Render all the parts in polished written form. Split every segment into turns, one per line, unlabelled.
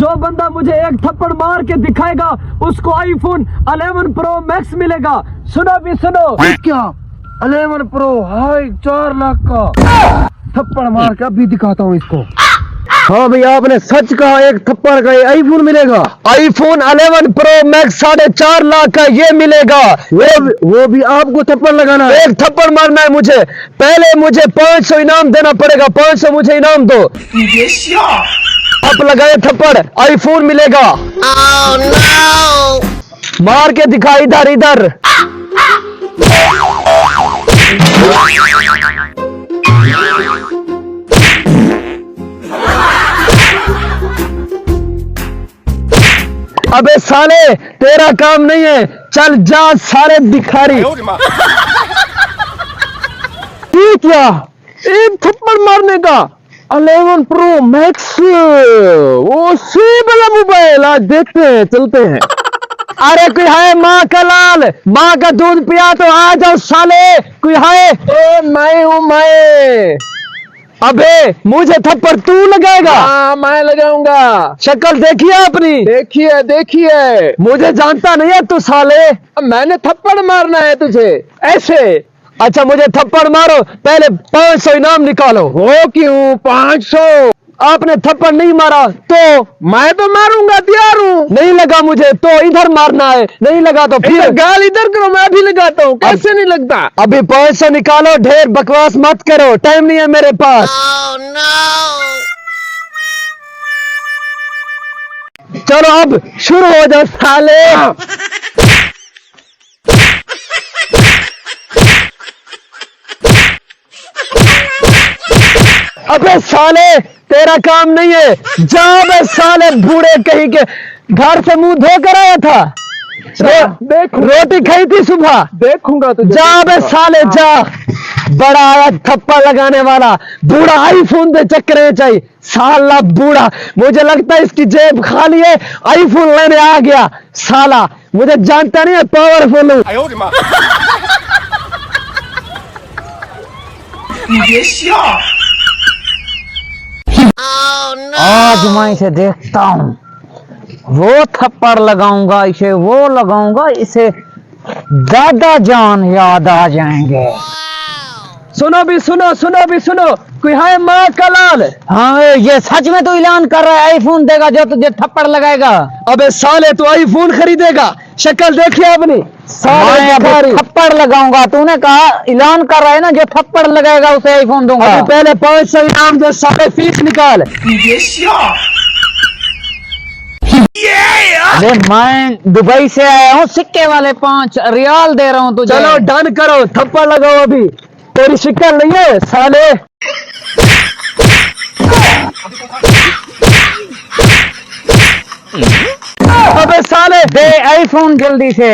जो बंदा मुझे एक थप्पड़ मार के दिखाएगा उसको आईफोन 11 प्रो मैक्स मिलेगा। सुनो भी सुनो।
क्या 11 प्रो? हाय 4 लाख का। थप्पड़ मार के अभी दिखाता हूँ इसको। हाँ भैया आपने सच कहा, एक थप्पड़ का आईफोन मिलेगा।
आईफोन 11 प्रो मैक्स 4.5 लाख का ये मिलेगा।
वो भी आपको थप्पड़ लगाना है?
एक थप्पड़ मारना है मुझे। पहले मुझे 500 इनाम देना पड़ेगा। 500 मुझे इनाम दो। अब लगाए थप्पड़, आईफोन मिलेगा।
Oh no!
मार के दिखा इधर इधर। अबे साले तेरा काम नहीं है, चल जा साले भिखारी।
क्या एक थप्पड़ मारने का 11 प्रो मैक्स, वो सी वाला मोबाइल, आज देखते हैं, चलते हैं।
अरे कोई है माँ का लाल, माँ का दूध पिया तो आ जाओ साले। कोई है?
मैं हूँ मैं।
अबे मुझे थप्पड़ तू लगाएगा?
हाँ मैं लगाऊंगा।
शक्ल देखी है अपनी?
देखिए देखिए।
मुझे जानता नहीं है तू साले।
मैंने थप्पड़ मारना है तुझे ऐसे।
अच्छा मुझे थप्पड़ मारो, पहले 500 इनाम निकालो।
वो क्यों 500?
आपने थप्पड़ नहीं मारा तो?
मैं तो मारूंगा, तैयार हूँ।
नहीं लगा मुझे तो इधर मारना है, नहीं लगा तो फिर
गाल इधर करो, मैं अभी लगाता हूँ। कैसे नहीं लगता?
अभी 500 निकालो, ढेर बकवास मत करो, टाइम नहीं है मेरे पास।
Oh no!
चलो अब शुरू हो जाओ साले। अबे साले तेरा काम नहीं है, जा बे साले बूढ़े कहीं के। घर से मुंह धो कर आया था, रोटी खाई थी सुबह।
देखूंगा तुझे।
जा बे साले जा। बड़ा आया थप्पड़ लगाने वाला, बूढ़ा आईफोन दे चक्कर में चाहिए। साला बूढ़ा, मुझे लगता है इसकी जेब खाली है, आईफोन लेने आ गया। साला मुझे जानता नहीं है, पावरफुल हूँ।
Oh no!
आज मैं इसे देखता हूँ, वो थप्पड़ लगाऊंगा इसे, वो लगाऊंगा इसे, दादा जान याद आ जाएंगे।
सुनो भी सुनो, सुनो भी सुनो। कोई है माँ का लाल?
हाँ ये सच में तो ऐलान कर रहा है आईफोन देगा जो तुझे थप्पड़ लगाएगा।
अबे साले तू आईफोन खरीदेगा? शक्ल देखिए अपनी।
मैं अब थप्पड़ लगाऊंगा, तूने कहा ऐलान कर रहा है ना, जो थप्पड़ लगाएगा उसे आईफोन दूंगा।
अभी पहले 500 इनाम दो, साले फीस निकाल।
अरे मैं दुबई से आया हूँ, सिक्के वाले 5 रियाल दे रहा हूँ तुझे।
चलो डन करो, थप्पड़ लगाओ। अभी तेरी शिक्का नहीं है साले। अबे साले
दे आईफोन जल्दी से।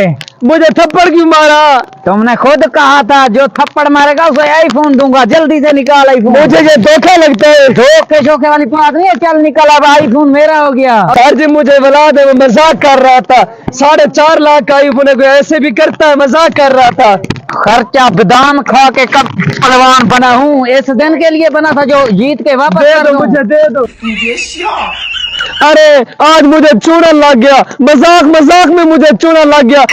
मुझे थप्पड़ क्यों मारा?
तुमने खुद कहा था जो थप्पड़ मारेगा उसे आईफोन दूंगा, जल्दी से निकाल आईफोन।
मुझे ये धोखा लगता है।
धोखे धोखे वाली बात नहीं है, चल निकल, अब आईफोन मेरा हो गया।
सर जी मुझे बुला दे, वो मजाक कर रहा था। 4.5 लाख का आईफोन है, कोई ऐसे भी करता है? मजाक कर रहा था।
खर्चा बादाम खा के कब पहलवान बना हूँ, इस दिन के लिए बना था जो जीत के वापस
दे
कर
दो
दूं।
मुझे, दे दो। अरे आज मुझे चूना लग गया, मजाक मजाक में मुझे चूना लग गया।